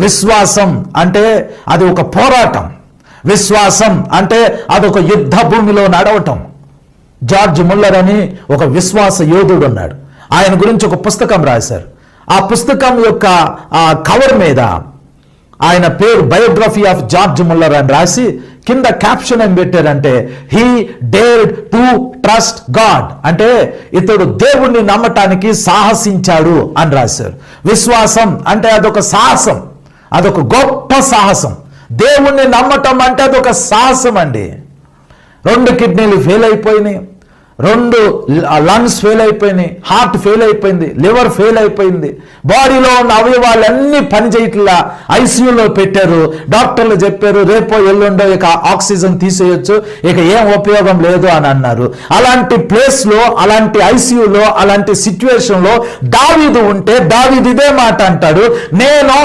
విశ్వాసం అంటే అది ఒక పోరాటం. విశ్వాసం అంటే అదొక యుద్ధ భూమిలో నడవటం. జార్జ్ ముల్లర్ అని ఒక విశ్వాస యోధుడు ఉన్నాడు. ఆయన గురించి ఒక పుస్తకం రాశారు. ఆ పుస్తకం యొక్క కవర్ మీద ఆయన పేరు బయోగ్రఫీ ఆఫ్ జార్జ్ ముల్లర్ అని రాసి కింద క్యాప్షన్ ఏం పెట్టారంటే, he dared to trust God, అంటే ఇతడు దేవుణ్ణి నమ్మటానికి సాహసించాడు అని రాశారు. విశ్వాసం అంటే అదొక సాహసం, అదొక గొప్ప సాహసం. దేవుణ్ణి నమ్మటం అంటే అదొక సాహసం అండి. 2 కిడ్నీలు ఫెయిల్ అయిపోయినాయి, 2 లంగ్స్ ఫెయిల్ అయిపోయినాయి, హార్ట్ ఫెయిల్ అయిపోయింది, లివర్ ఫెయిల్ అయిపోయింది, బాడీలో ఉన్న అవయవాలన్నీ పనిచేయట్లా, ఐసీయూలో పెట్టారు. డాక్టర్లు చెప్పారు రేపో ఎల్లుండో ఇక ఆక్సిజన్ తీసేయొచ్చు, ఇక ఏం ఉపయోగం లేదు అని అన్నారు. అలాంటి ప్లేస్లో, అలాంటి ఐసీయూలో, అలాంటి సిచ్యువేషన్లో దావీదు ఉంటే దావీదు ఇదే మాట అంటాడు, నేను